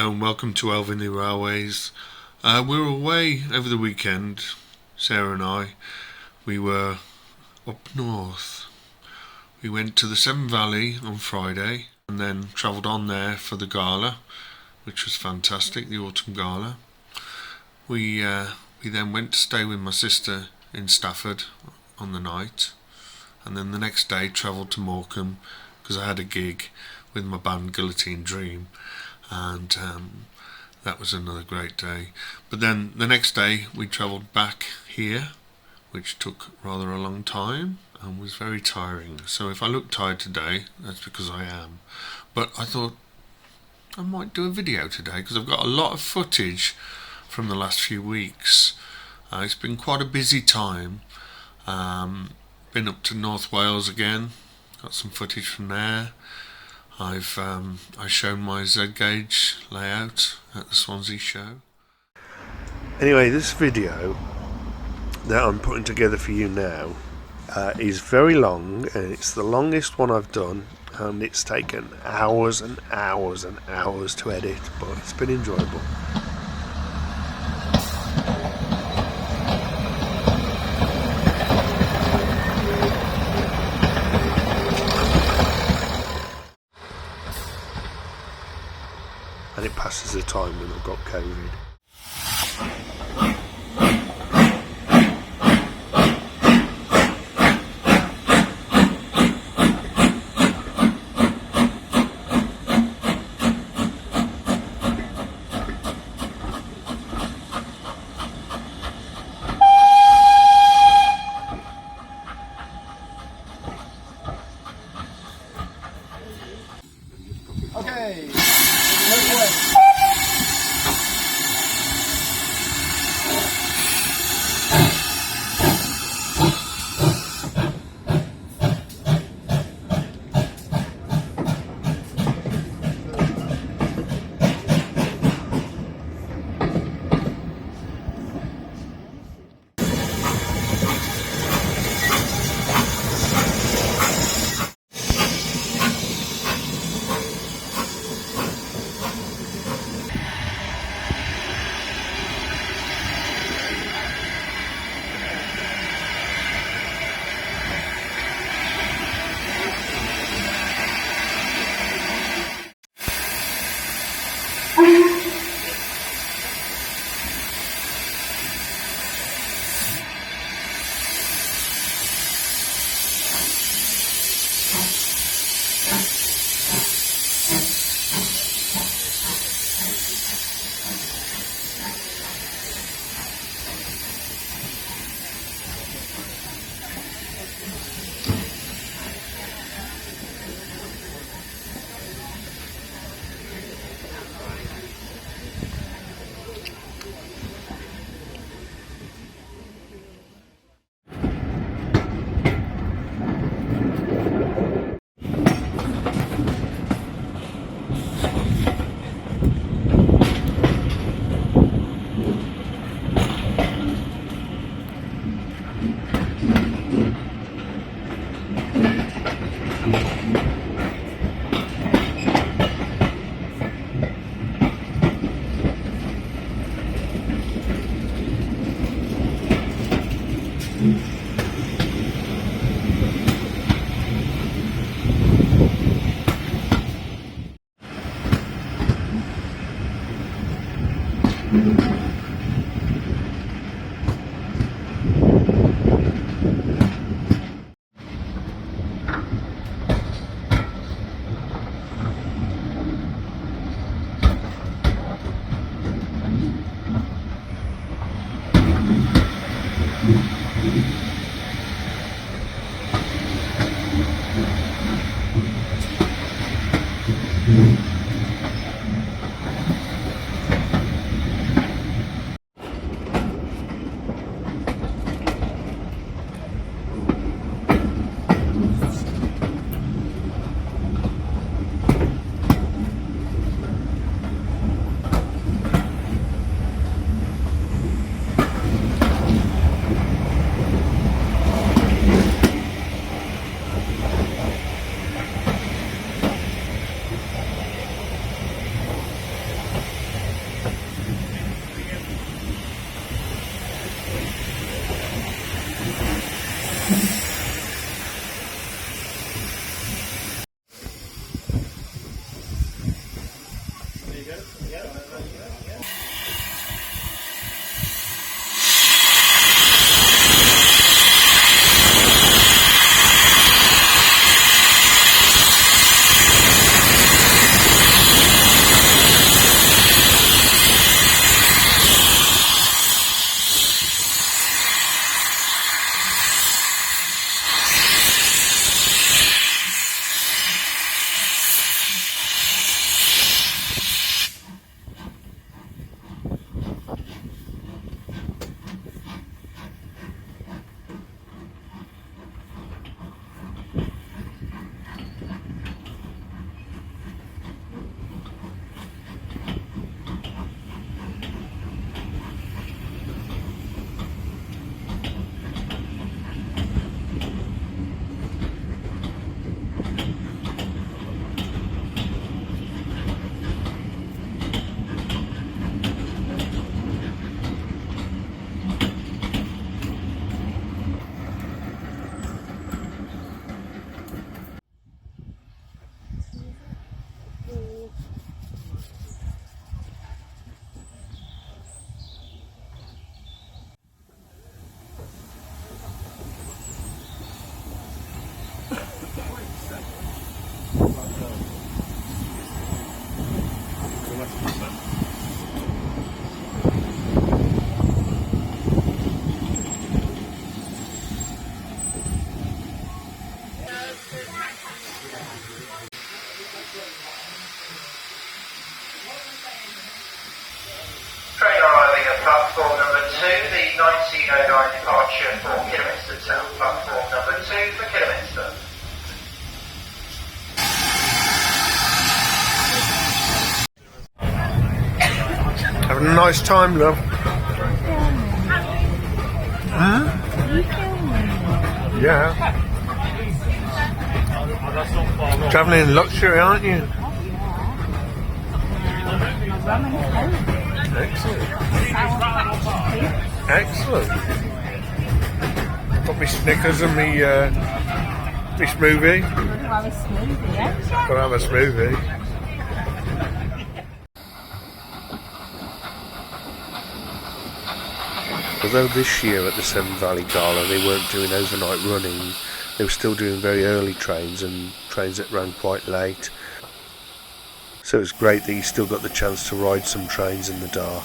Hello and welcome to Elvinley Railways. We were away over the weekend, Sarah and I. We were up north. We went to the Severn Valley on Friday and then travelled on there for the Gala, which was fantastic, the autumn Gala. We then went to stay with my sister in Stafford on the night, and then the next day travelled to Morecambe because I had a gig with my band Guillotine Dream, and that was another great day. But then the next day we travelled back here, which took rather a long time and was very tiring. So if I look tired today, that's because I am. But I thought I might do a video today because I've got a lot of footage from the last few weeks. It's been quite a busy time. Been up to North Wales again, got some footage from there. I've shown my Z gauge layout at the Swansea show. Anyway, this video that I'm putting together for you now is very long, and it's the longest one I've done, and it's taken hours and hours and hours to edit, but it's been enjoyable. And it passes the time when I've got COVID. Okay. Platform number 2, the 1909 departure for Kidderminster Town. Platform number 2 for Kidderminster. Having a nice time, love. Hmm? Yeah. Travelling in luxury, aren't you? Excellent. Excellent. Got me Snickers and me smoothie. Got to have a smoothie. Although this year at the Severn Valley Gala they weren't doing overnight running, they were still doing very early trains and trains that ran quite late. So it's great that you still got the chance to ride some trains in the dark.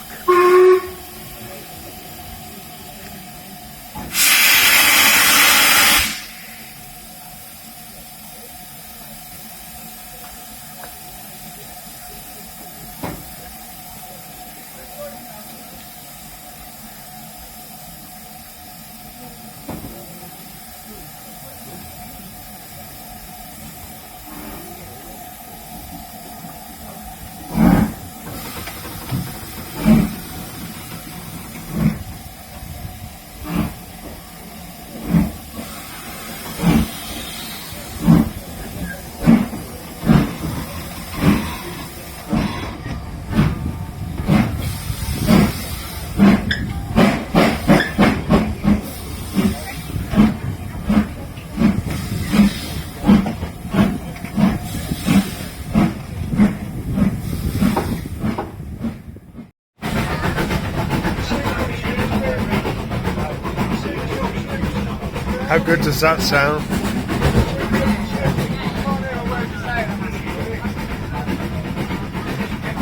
How good does that sound?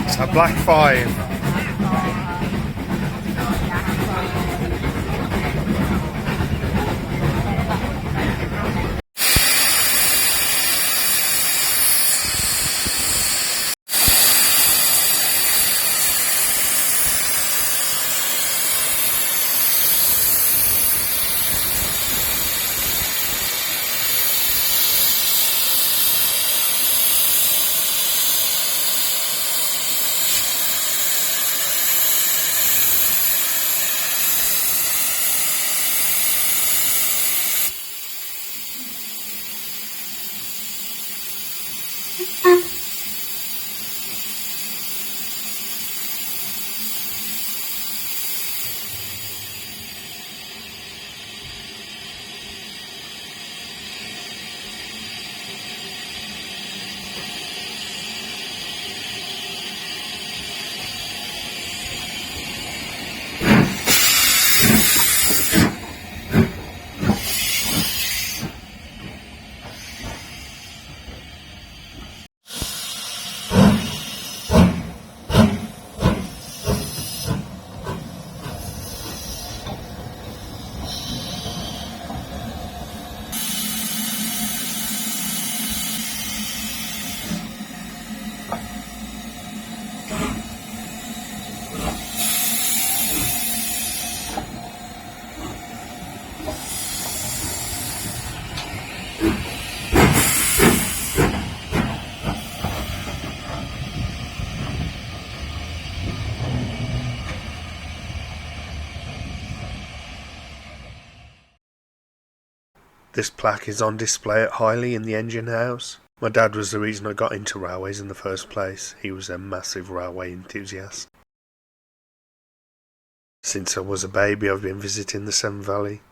It's a Black 5. This plaque is on display at Highley in the engine house. My dad was the reason I got into railways in the first place. He was a massive railway enthusiast. Since I was a baby, I've been visiting the Severn Valley.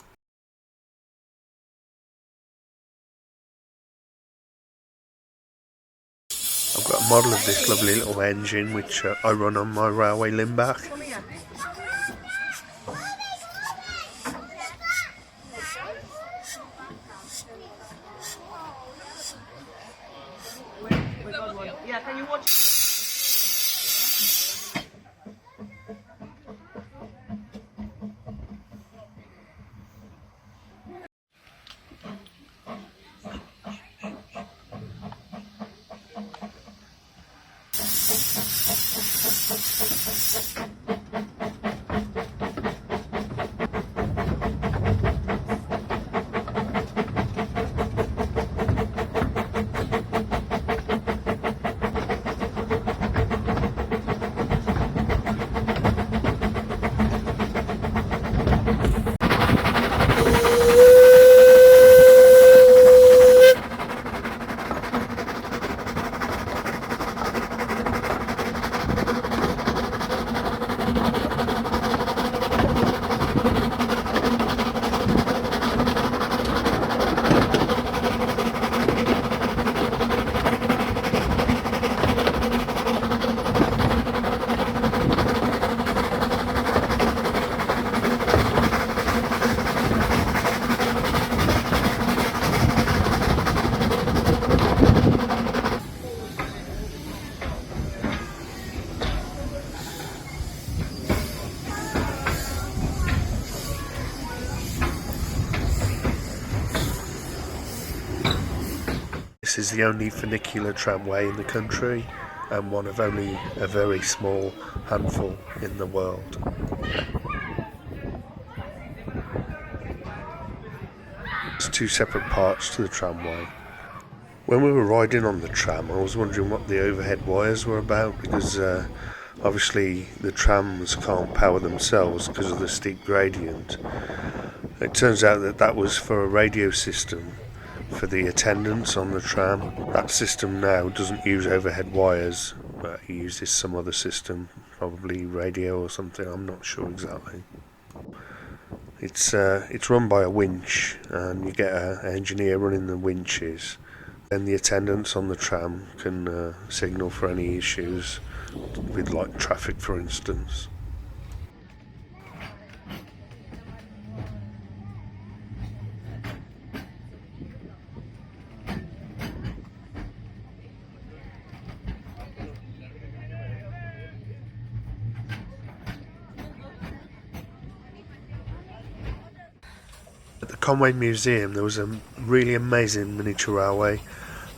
I've got a model of this lovely little engine which I run on my railway Lynnbach. This is the only funicular tramway in the country and one of only a very small handful in the world. There's two separate parts to the tramway. When we were riding on the tram, I was wondering what the overhead wires were about, because obviously the trams can't power themselves because of the steep gradient. It turns out that that was for a radio system for the attendants on the tram. That system now doesn't use overhead wires, but it uses some other system, probably radio or something, I'm not sure exactly. It's run by a winch, and you get an engineer running the winches. Then the attendants on the tram can signal for any issues with, like, traffic, for instance. At the Conwy Museum there was a really amazing miniature railway,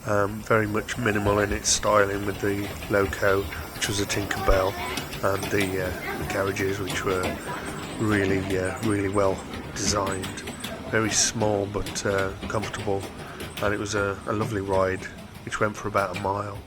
very much minimal in its styling, with the loco, which was a Tinkerbell, and the carriages, which were really well designed. Very small but comfortable, and it was a lovely ride which went for about a mile.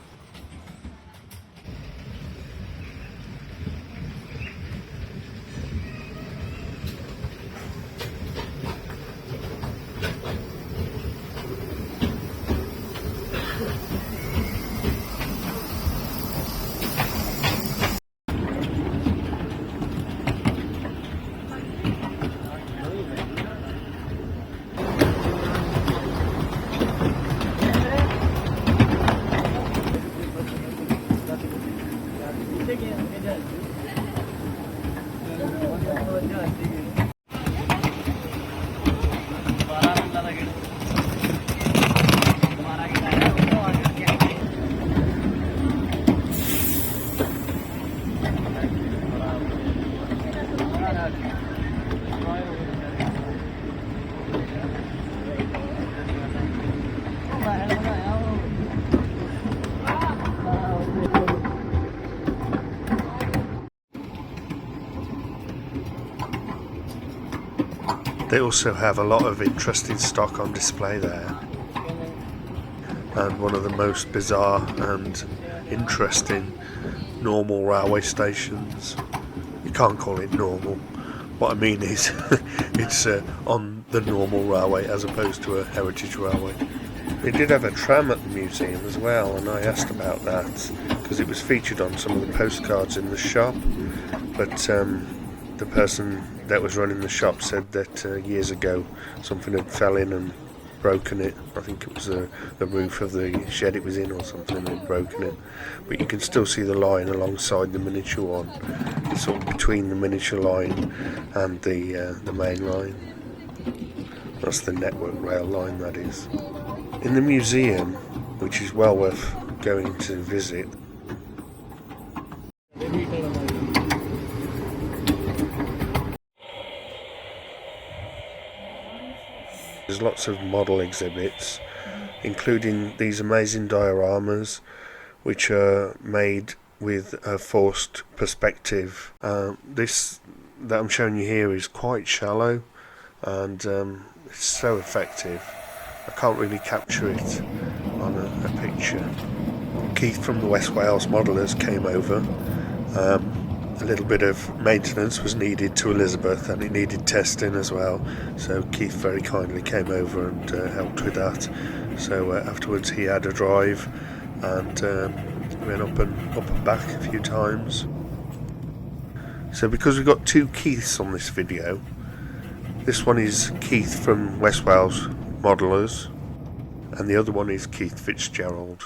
They also have a lot of interesting stock on display there, and one of the most bizarre and interesting normal railway stations. You can't call it normal. What I mean is it's on the normal railway as opposed to a heritage railway. They did have a tram at the museum as well, and I asked about that because it was featured on some of the postcards in the shop, but the person that was running the shop said that years ago something had fell in and broken it. I think it was the roof of the shed it was in or something had broken it, but you can still see the line alongside the miniature one, sort of between the miniature line and the main line. That's the network rail line, that is. In the museum, which is well worth going to visit, there's lots of model exhibits, including these amazing dioramas, which are made with a forced perspective. This that I'm showing you here is quite shallow, and it's so effective. I can't really capture it on a picture. Keith from the West Wales Modellers came over. A little bit of maintenance was needed to Elizabeth, and it needed testing as well, so Keith very kindly came over and helped with that. So afterwards he had a drive and went up and back a few times. So because we've got two Keiths on this video, this one is Keith from West Wales Modellers and the other one is Keith Fitzgerald.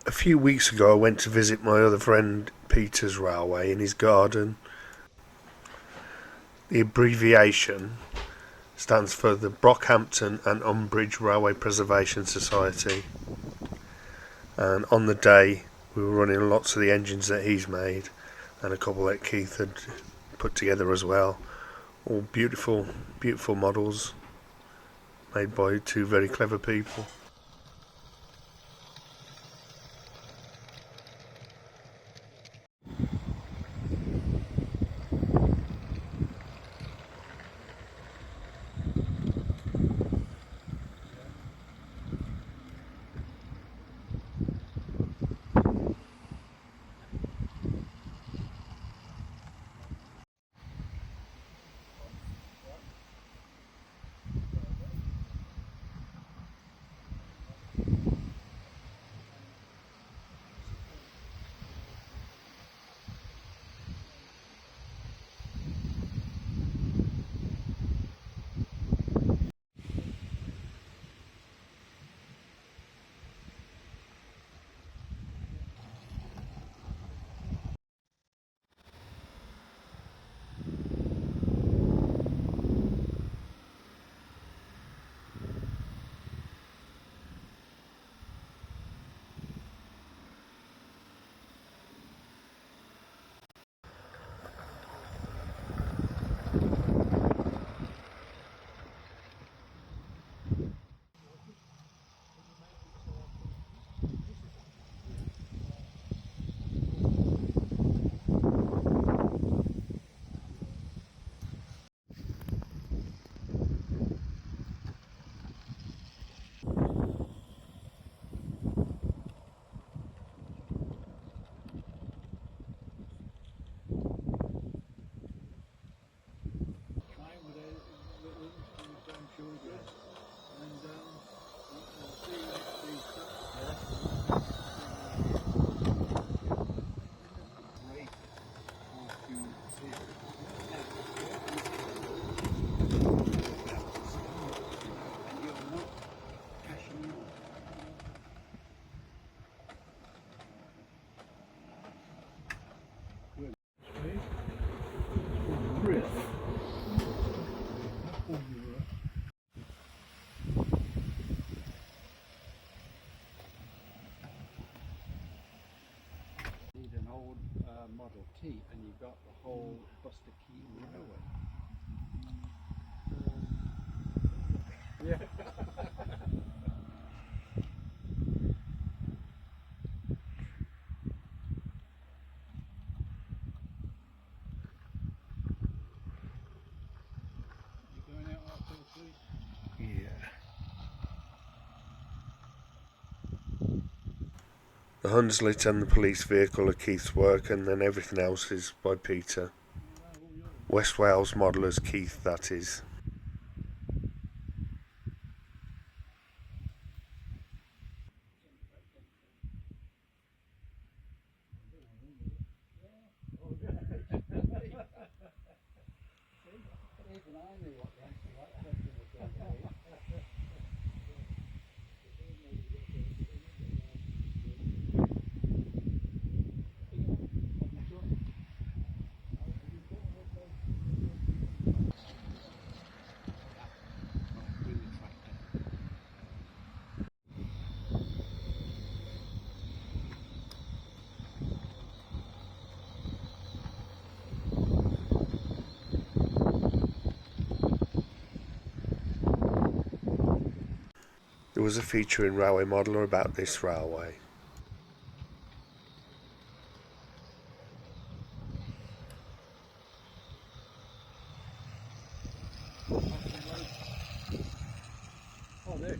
A few weeks ago I went to visit my other friend Peter's railway in his garden. The abbreviation stands for the Brockhampton and Umbridge Railway Preservation Society, and on the day we were running lots of the engines that he's made and a couple that Keith had put together as well. All beautiful models made by two very clever people. or T, and you've got the whole Buster Keaton Railway. Yeah. You going out after the police? Yeah. The Hunslet and the police vehicle are Keith's work, and then everything else is by Peter. West Wales modellers Keith, that is. Even I knew what the answer was going to be. There was a feature in Railway Modeller about this railway. Oh, there.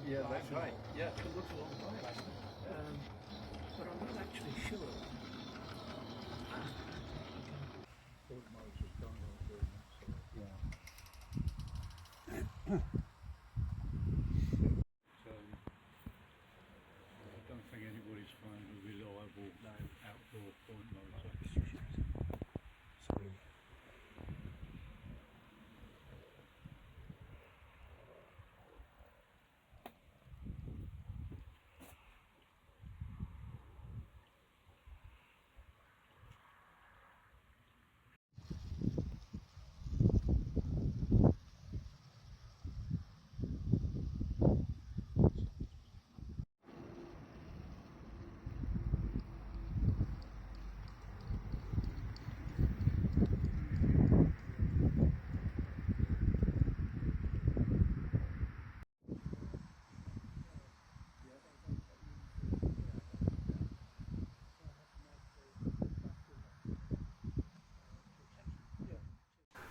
Yeah, that's right. Yeah, it looks a long time. But I'm not actually sure. Yeah. So I don't think anybody's found a reliable outdoor point motor.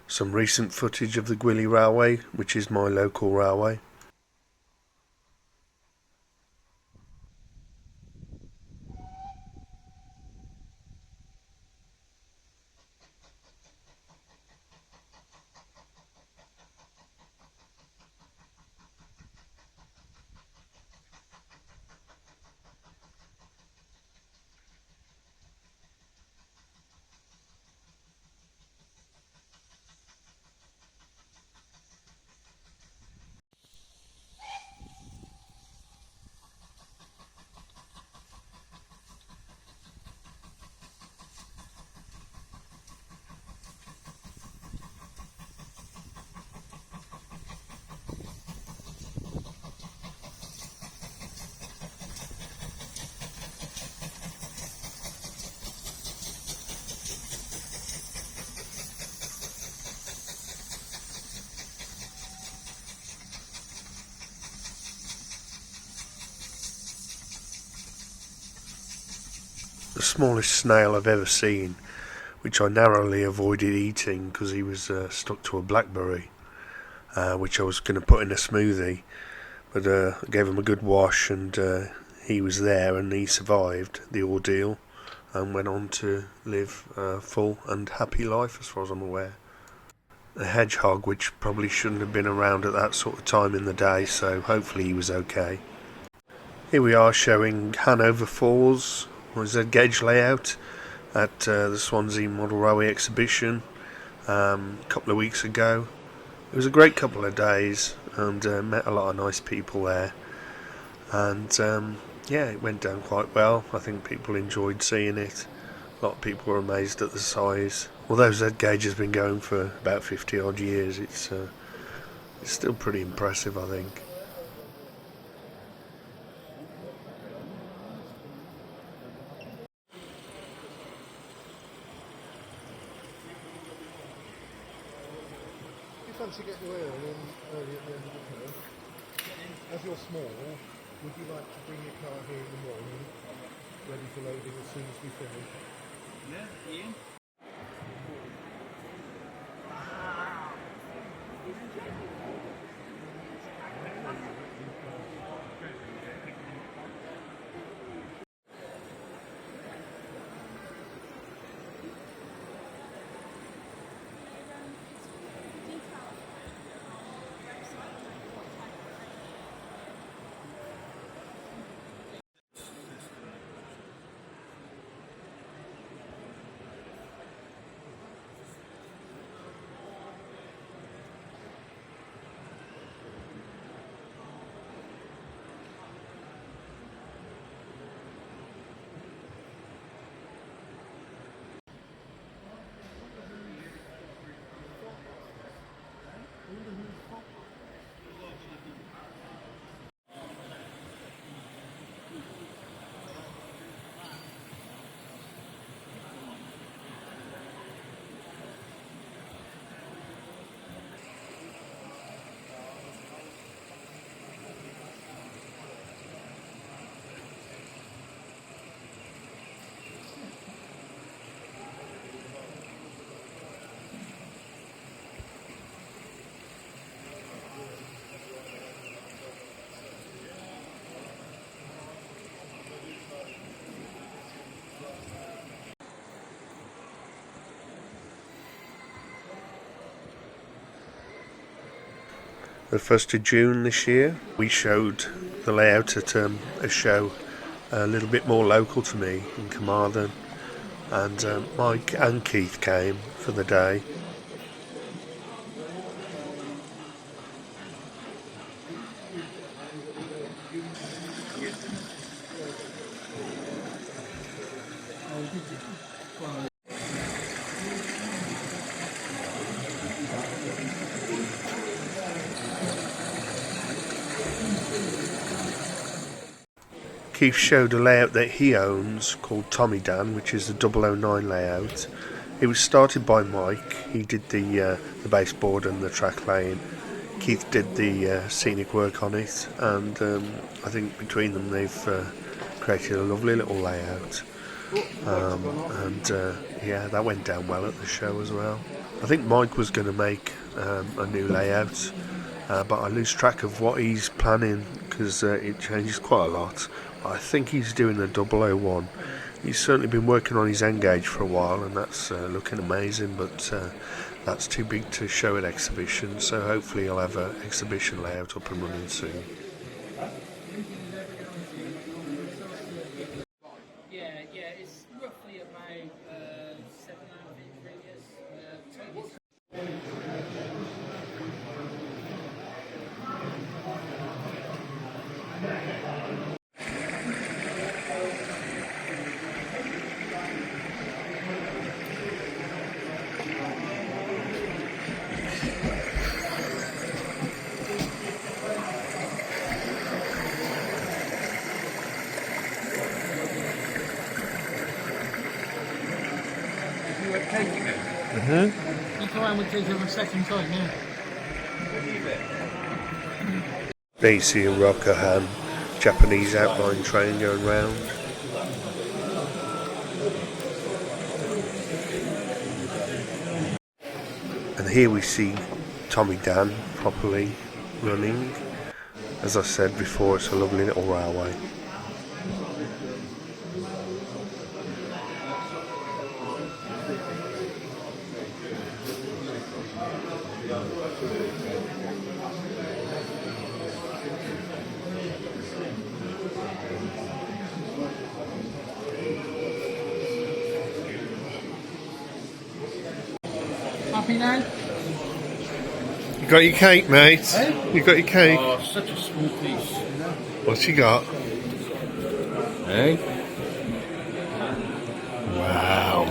Some recent footage of the Gwili Railway, which is my local railway. The smallest snail I've ever seen, which I narrowly avoided eating because he was stuck to a blackberry, which I was going to put in a smoothie, but I gave him a good wash, and he was there and he survived the ordeal and went on to live a full and happy life as far as I'm aware. A hedgehog which probably shouldn't have been around at that sort of time in the day, so hopefully he was okay. Here we are showing Hannover Falls, or Z gauge layout, at the Swansea Model Railway exhibition a couple of weeks ago. It was a great couple of days, and met a lot of nice people there, and yeah, it went down quite well. I think people enjoyed seeing it. A lot of people were amazed at the size. Although Z gauge has been going for about 50 odd years, it's still pretty impressive, I think. You fancy getting your oil in early at the end of the term? As you're small, would you like to bring your car here in the morning, ready for loading as soon as we finish? Yeah, Ian? The 1st of June this year, we showed the layout at a show a little bit more local to me in Carmarthen, and Mike and Keith came for the day. Keith showed a layout that he owns called Tomydan, which is the 009 layout. It was started by Mike. He did the baseboard and the track laying. Keith did the scenic work on it, and I think between them they've created a lovely little layout. Yeah, that went down well at the show as well. I think Mike was going to make a new layout, but I lose track of what he's planning because it changes quite a lot. I think he's doing a 001. He's certainly been working on his N gauge for a while, and that's looking amazing, but that's too big to show at exhibition, so hopefully he'll have an exhibition layout up and running soon. Yeah, it's roughly about 7 years. You come around with take them a second time, yeah. There you see a Rokahan Japanese outline train going round. And here we see Tomydan properly running. As I said before, it's a lovely little railway. Happy now? You got your cake, mate? Eh? You got your cake? Oh, such a small piece. What's you got? Hey? Wow.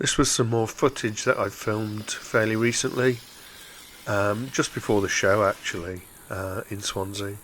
This was some more footage that I filmed fairly recently, just before the show actually, in Swansea.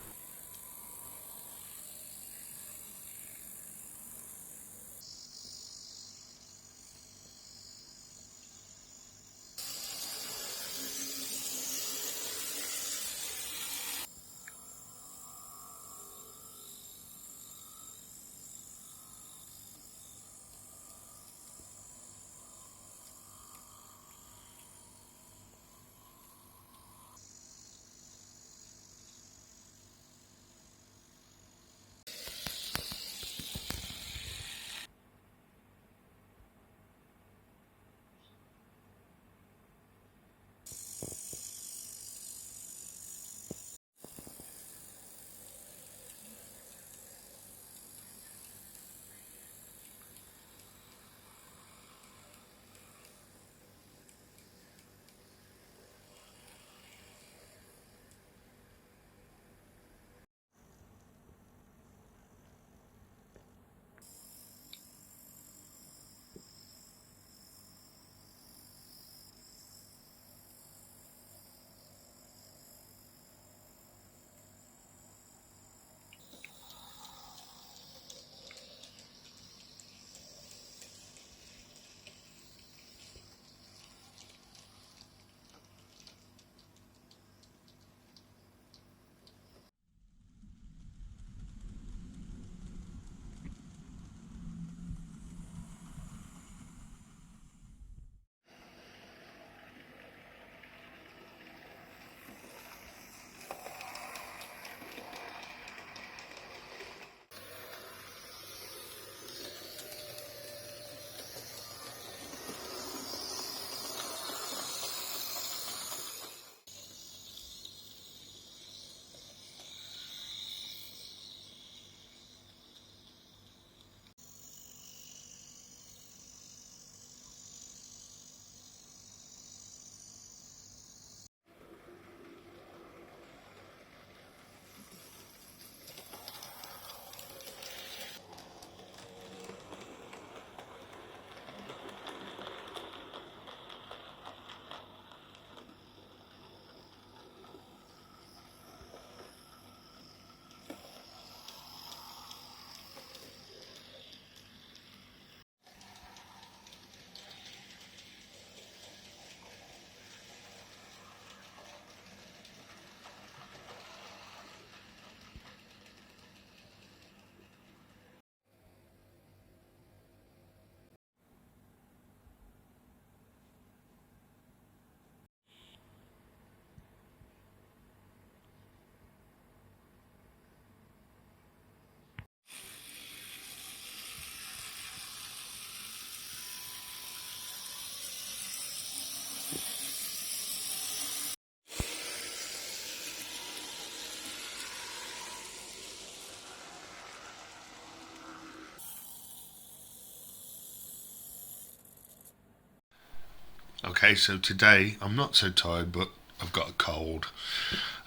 Okay, so today I'm not so tired, but I've got a cold.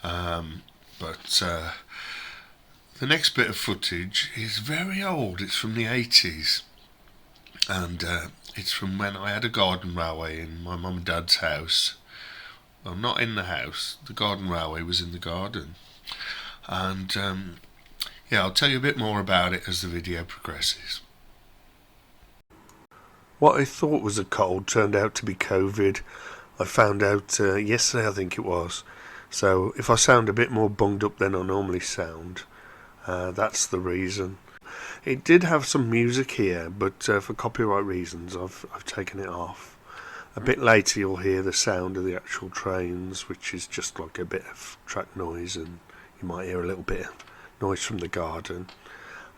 The next bit of footage is very old. It's from the 80's, and it's from when I had a garden railway in my mum and dad's house. Well, not in the house. The garden railway was in the garden, and yeah, I'll tell you a bit more about it as the video progresses. What I thought was a cold turned out to be COVID. I found out yesterday, I think it was. So if I sound a bit more bunged up than I normally sound, that's the reason. It did have some music here, but for copyright reasons I've taken it off. A bit later you'll hear the sound of the actual trains, which is just like a bit of track noise, and you might hear a little bit of noise from the garden.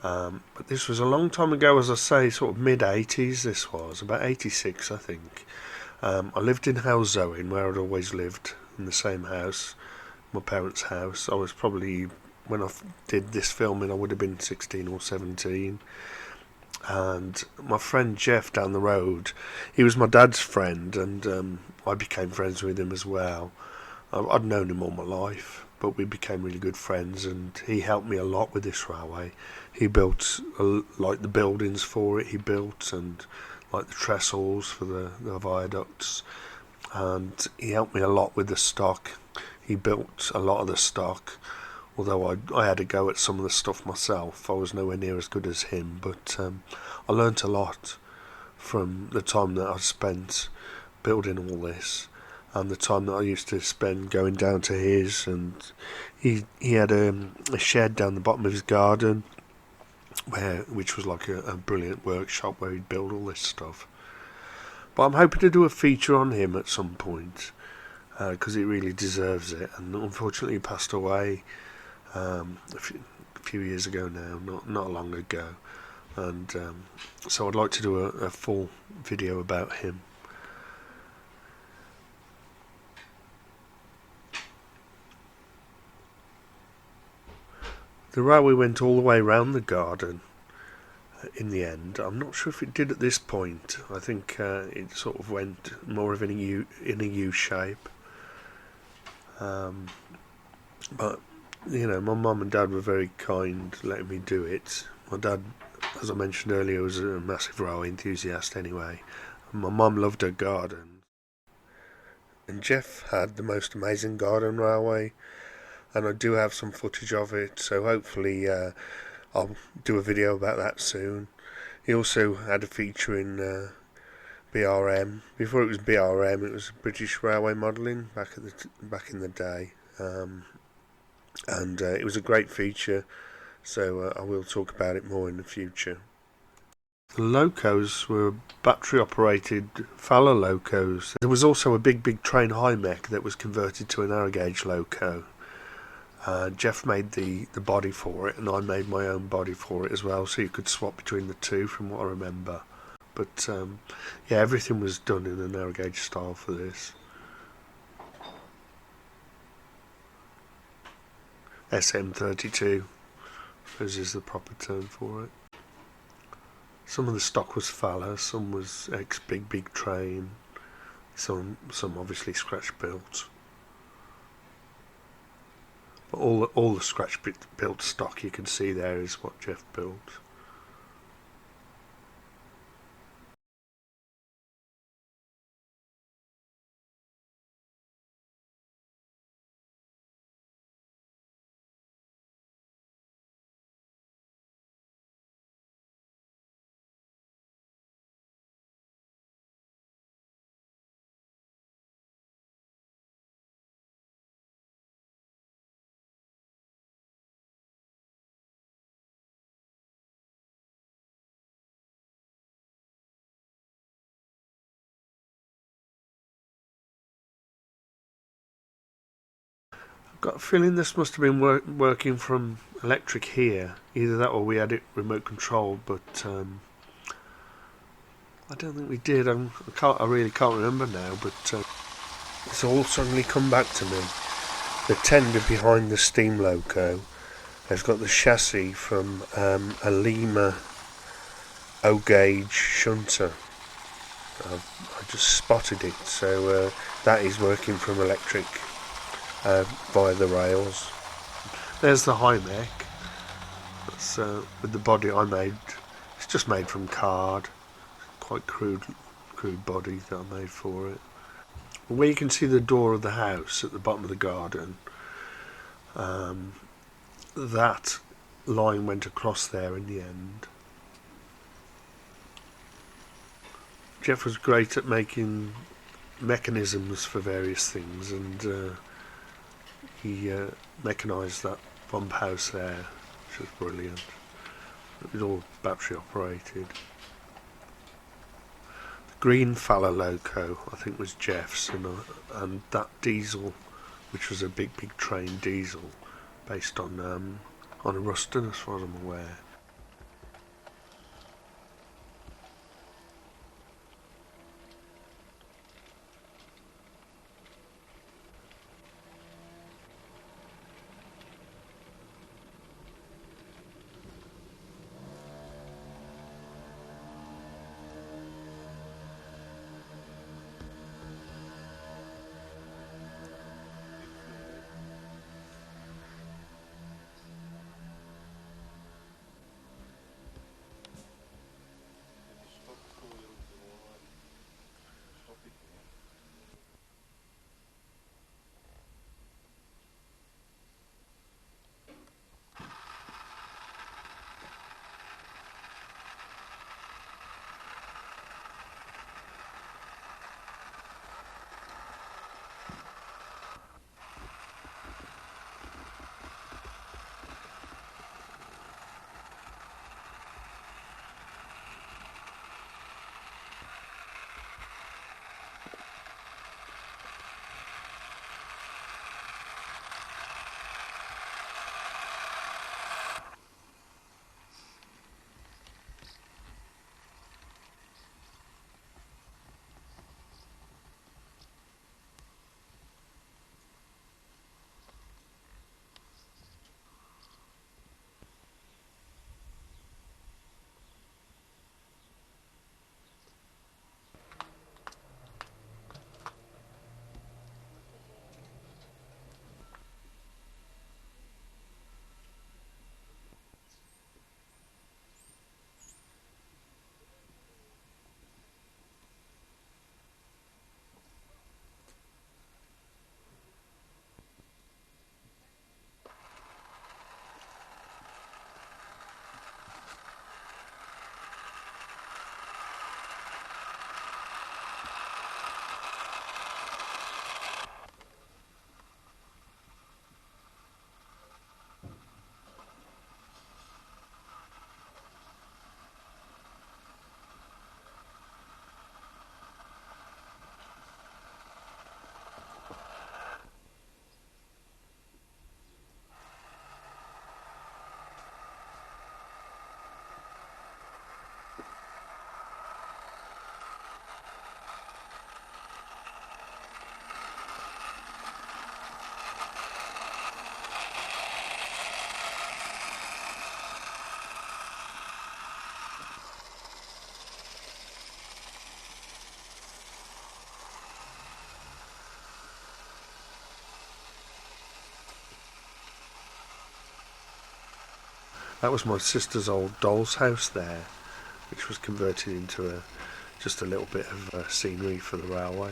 But this was a long time ago, as I say, sort of mid-80s this was, about 86 I think. I lived in House Zoen, where I'd always lived, in the same house, my parents' house. I was probably, when I did this filming, I would have been 16 or 17. And my friend Jeff down the road, he was my dad's friend, and I became friends with him as well. I'd known him all my life. but we became really good friends, and he helped me a lot with this railway. He built like the buildings for it, he built, and like the trestles for the viaducts, and he helped me a lot with the stock. He built a lot of the stock, although I had to go at some of the stuff myself. I was nowhere near as good as him, but I learnt a lot from the time that I spent building all this, and the time that I used to spend going down to his. And he had a shed down the bottom of his garden, which was like a brilliant workshop where he'd build all this stuff. But I'm hoping to do a feature on him at some point, because he really deserves it. And unfortunately he passed away a few years ago now, not long ago, and so I'd like to do a full video about him. The railway went all the way round the garden in the end. I'm not sure if it did at this point. I think it sort of went more of in a U shape. But you know, my mum and dad were very kind letting me do it. My dad, as I mentioned earlier, was a massive railway enthusiast anyway. And my mum loved her garden. And Jeff had the most amazing garden railway, and I do have some footage of it, so hopefully I'll do a video about that soon. He also had a feature in B.R.M. Before it was B.R.M, it was British Railway Modelling back in the day, and it was a great feature, so I will talk about it more in the future. The locos were battery operated Fowler locos. There was also a big train high mech that was converted to a narrow gauge loco. Jeff made the body for it, and I made my own body for it as well, so you could swap between the two from what I remember. But yeah, everything was done in a narrow gauge style for this. SM32, I suppose is the proper term for it. Some of the stock was Fowler, some was ex-big train, some obviously scratch built. But all the scratch built stock you can see there is what Jeff built. Got a feeling this must have been working from electric here. Either that or we had it remote controlled, but I don't think we did. I really can't remember now, but it's all suddenly come back to me. The tender behind the steam loco has got the chassis from a Lynnbach O Gauge shunter. I just spotted it, so that is working from electric via the rails. There's the high mech. That's with the body I made. It's just made from card. Quite crude body that I made for it. Where you can see the door of the house at the bottom of the garden, that line went across there in the end. Jeff was great at making mechanisms for various things, and he mechanised that pump house there, which was brilliant. It was all battery operated. The green Fowler loco I think was Jeff's, and that diesel, which was a big train diesel, based on a Ruston as far as I'm aware. That was my sister's old doll's house there, which was converted into just a little bit of scenery for the railway.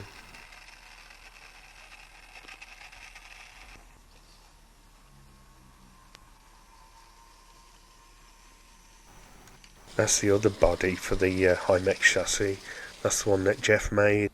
That's the other body for the high mech chassis. That's the one that Jeff made.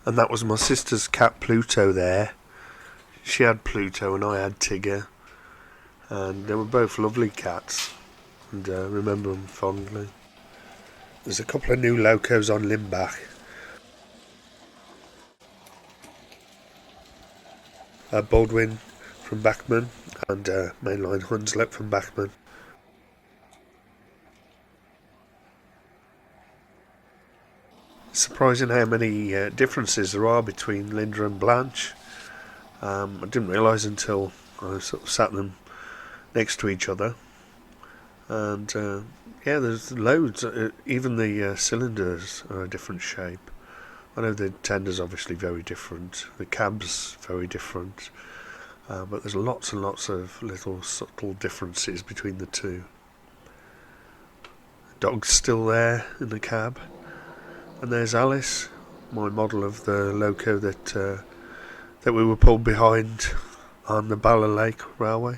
And that was my sister's cat Pluto there. She had Pluto and I had Tigger. And they were both lovely cats. And I remember them fondly. There's a couple of new locos on Lynnbach. Baldwin from Bachmann and mainline Hunslet from Bachmann. Surprising how many differences there are between Linda and Blanche. I didn't realise until I sort of sat them next to each other. And yeah, there's loads. Even the cylinders are a different shape. I know the tender's obviously very different. The cab's very different. But there's lots and lots of little subtle differences between the two. The dog's still there in the cab. And there's Alice, my model of the loco that we were pulled behind on the Bala Lake Railway.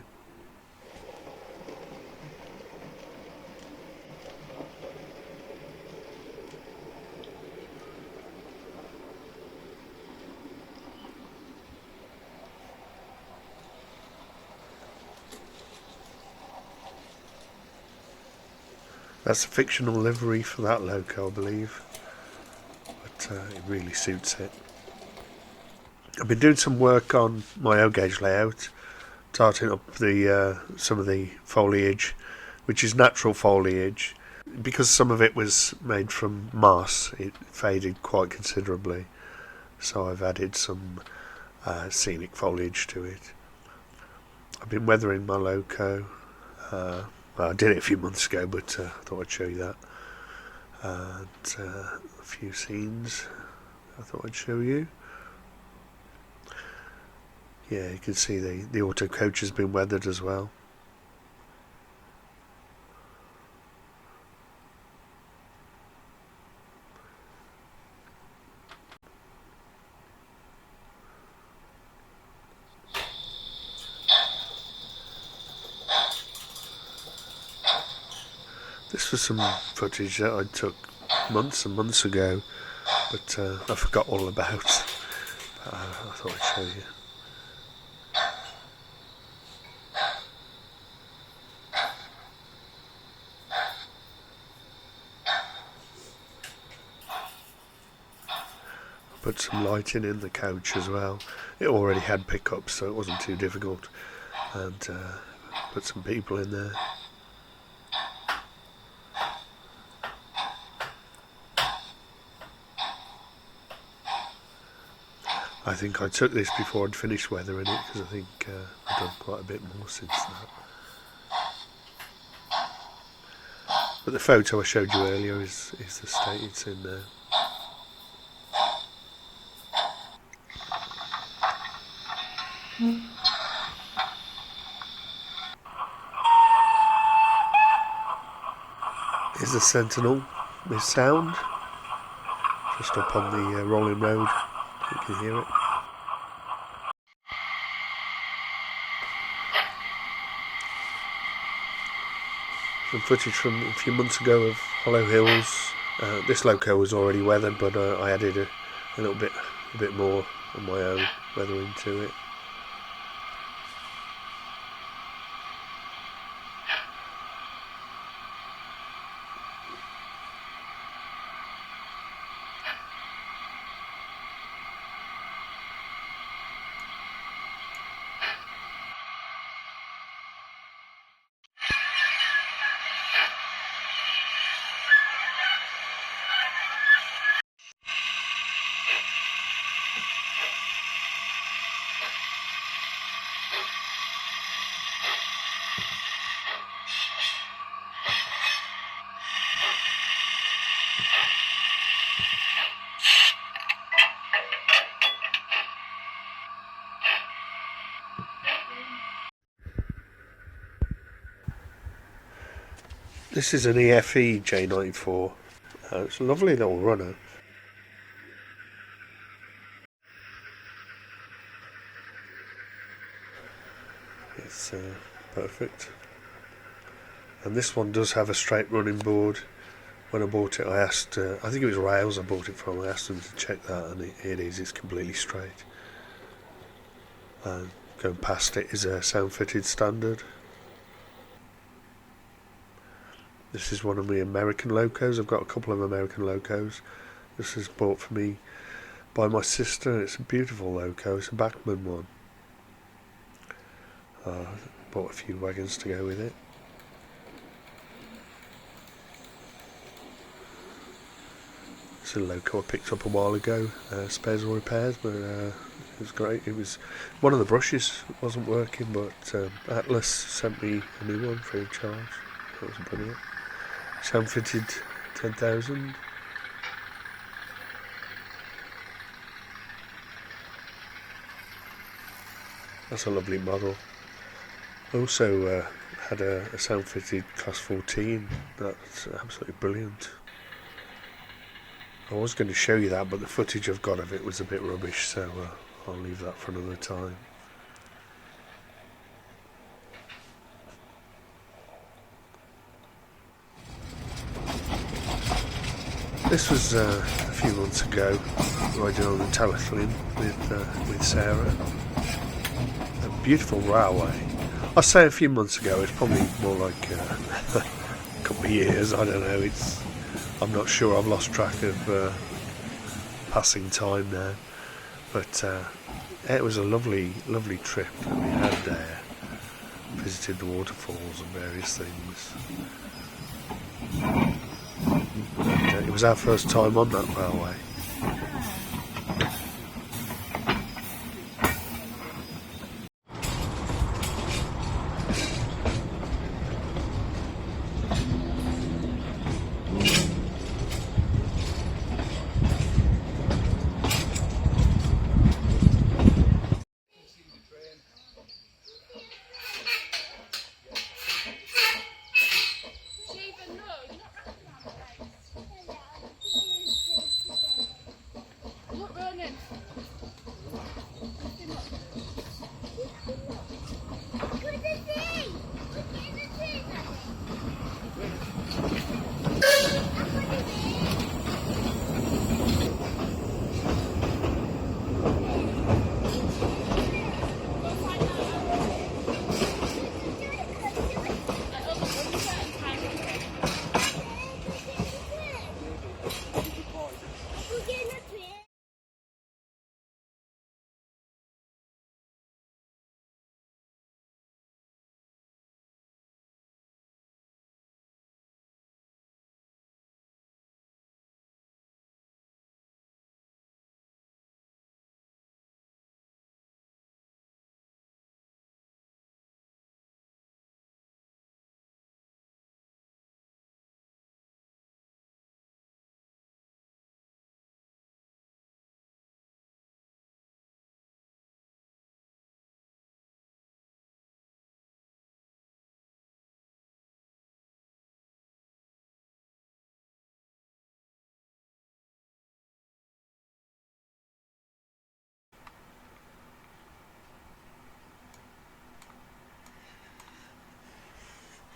That's a fictional livery for that loco, I believe. But it really suits it. I've been doing some work on my O gauge layout, tarting up the some of the foliage, which is natural foliage. Because some of it was made from moss, it faded quite considerably. So I've added some scenic foliage to it. I've been weathering my loco. Well, I did it a few months ago, but I thought I'd show you that. And a few scenes I thought I'd show you. Yeah, you can see the auto coach has been weathered as well. This was some footage that I took months and months ago, but I forgot all about. I thought I'd show you. Put some lighting in the coach as well. It already had pickups, so it wasn't too difficult. And put some people in there. I think I took this before I'd finished weathering it, because I think I've done quite a bit more since that. But the photo I showed you earlier is the state it's in there. Here's the Sentinel, this sound, just up on the rolling road, you can hear it. Some footage from a few months ago of Hollow Hills. This loco was already weathered, but I added a little bit more on my own weathering to it. This is an EFE J94. It's a lovely little runner. It's perfect. And this one does have a straight running board. When I bought it, I asked, I think it was Rails I bought it from, I asked them to check that, and it is, it's completely straight. And going past it is a sound fitted standard. This is one of my American locos. I've got a couple of American locos. This is bought for me by my sister. It's a beautiful loco. It's a Bachmann one. Bought a few wagons to go with it. It's a loco I picked up a while ago. Spares or repairs, but it was great. It was one of the brushes wasn't working, but Atlas sent me a new one free of charge. That was brilliant. Sound fitted 10,000. That's a lovely model. Also had a sound fitted class 14. That's absolutely brilliant. I was going to show you that, but the footage I've got of it was a bit rubbish, so I'll leave that for another time. This was a few months ago, riding on the Talyllyn with Sarah. A beautiful railway. I say a few months ago, it's probably more like a couple of years, I don't know. I'm not sure, I've lost track of passing time now. But it was a lovely trip that we had there. Visited the waterfalls and various things. It was our first time on that railway.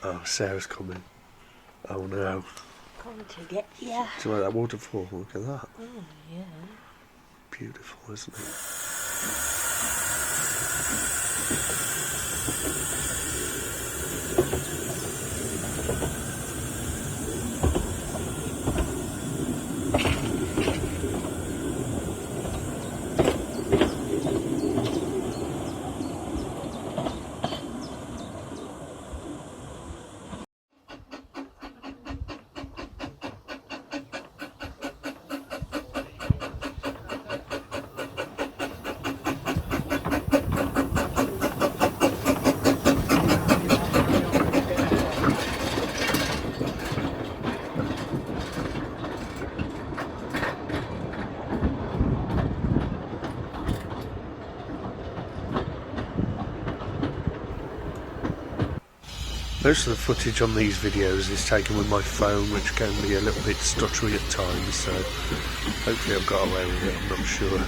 Oh, Sarah's coming. Oh no. Coming to get ya. Do you like that waterfall? Look at that. Oh, yeah. Beautiful, isn't it? Most of the footage on these videos is taken with my phone, which can be a little bit stuttery at times, so hopefully I've got away with it, I'm not sure.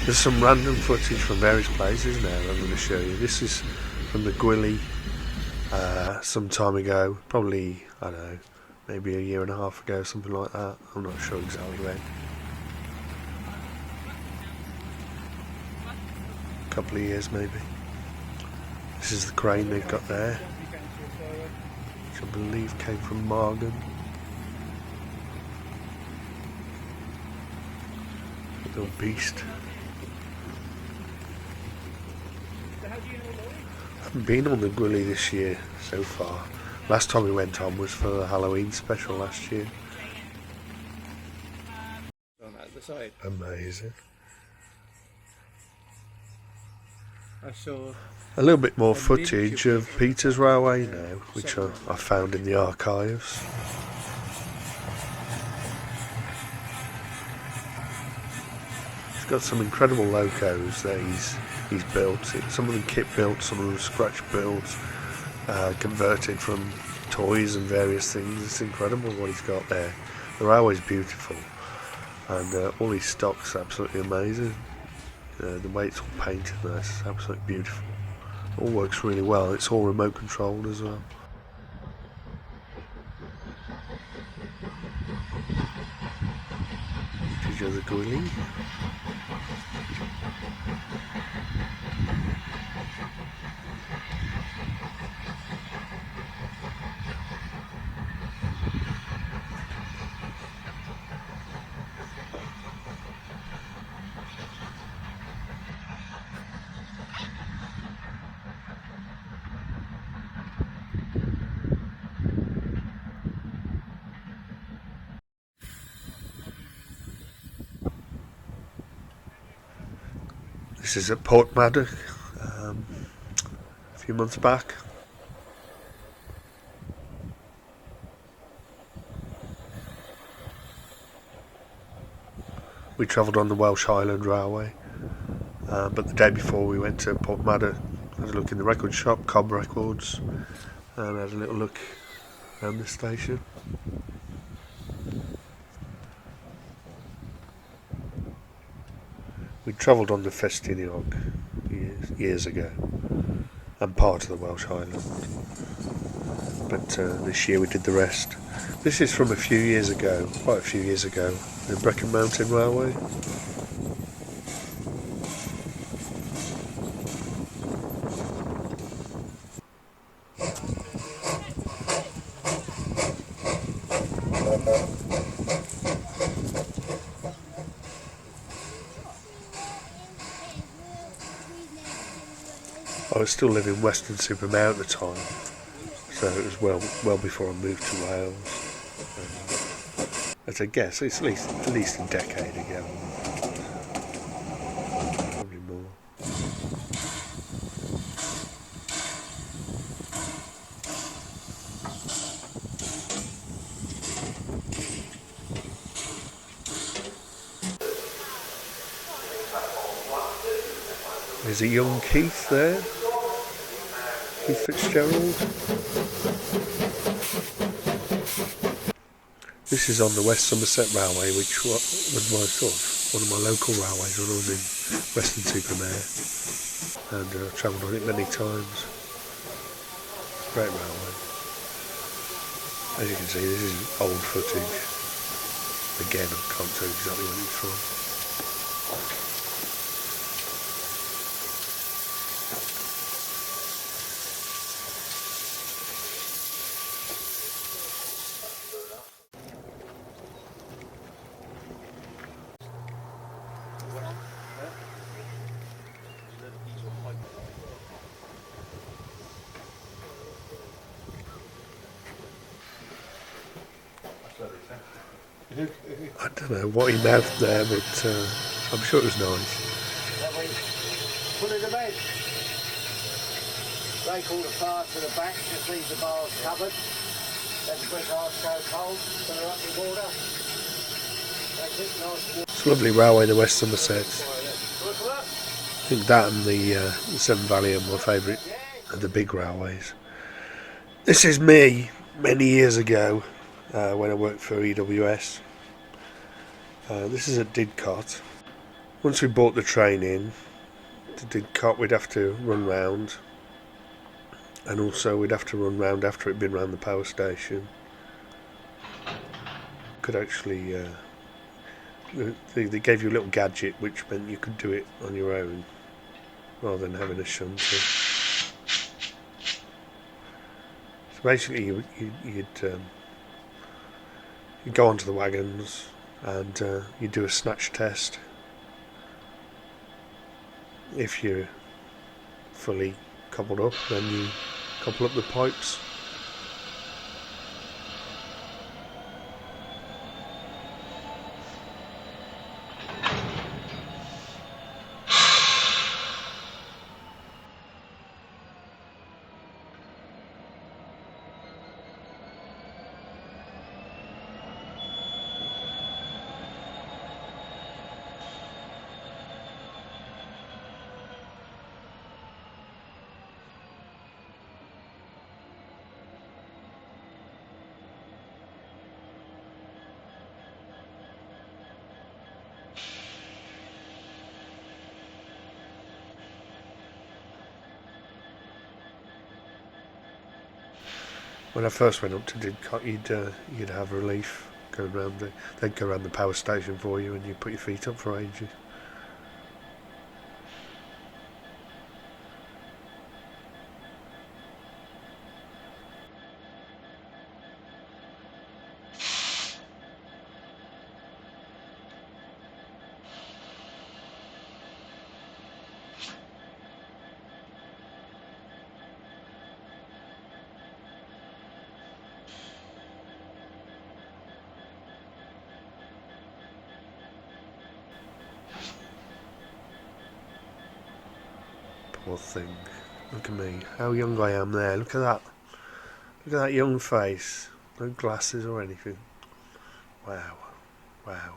There's some random footage from various places now I'm going to show you. This is from the Gwili some time ago, probably, I don't know, maybe a year and a half ago, something like that. I'm not sure exactly when. A couple of years maybe. This is the crane they've got there, which I believe came from Margan. Little beast. I haven't been on the Gwili this year so far. Last time we went on was for the Halloween special last year. On the side. Amazing. I saw A little bit more footage of Peter's Railway now, which I found in the archives. He's got some incredible locos that he's built. Some of them kit built, some of them scratch built, converted from toys and various things. It's incredible what he's got there. The railway's beautiful, and all his stock's absolutely amazing. The way it's all painted there is absolutely beautiful. All works really well. It's all remote controlled as well. These are the Gwili. This is at Port Maddock, a few months back. We travelled on the Welsh Highland Railway, but the day before we went to Port Maddock, had a look in the record shop, Cobb Records, and had a little look around the station. We travelled on the Ffestiniog years ago, and part of the Welsh Highland, but this year we did the rest. This is from a few years ago, quite a few years ago, the Brecon Mountain Railway. I was still living in Weston-super-Mare at the time, so it was well before I moved to Wales. As I guess, it's at least a decade ago. Probably more. There's a young Keith there. Keith Fitzgerald. This is on the West Somerset Railway, which was one of my local railways when I was in Weston-super-Mare, and I travelled on it many times. Great railway. As you can see, this is old footage. Again, I can't tell you exactly when it's from. I don't know what he mouthed there, but I'm sure it was nice. Put it to bed. Break all the fire to the back, just leave the bars covered. Let the brick arch go cold, put her up in water. That's it, nice water. It's a lovely railway, the West Somerset. I think that and the Severn Valley are my favourite of the big railways. This is me many years ago when I worked for EWS. This is at Didcot. Once we bought the train in to Didcot, we'd have to run round, and also we'd have to run round after it'd been round the power station. Could actually they gave you a little gadget which meant you could do it on your own rather than having a shunter. So basically you'd go onto the wagons and you do a snatch test. If you're fully coupled up, then you couple up the pipes. When I first went up to Didcot, you'd have relief going round. They'd go around the power station for you, and you put your feet up for ages. Poor thing. Look at me. How young I am there. Look at that. Look at that young face. No glasses or anything. Wow. Wow.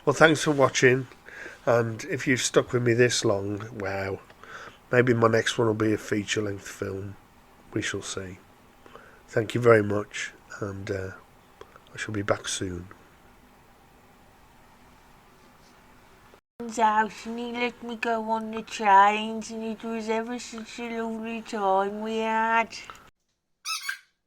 Well, thanks for watching. And if you've stuck with me this long, wow. Maybe my next one will be a feature-length film. We shall see. Thank you very much. And I shall be back soon. House and he let me go on the trains and it was ever such a lovely time we had.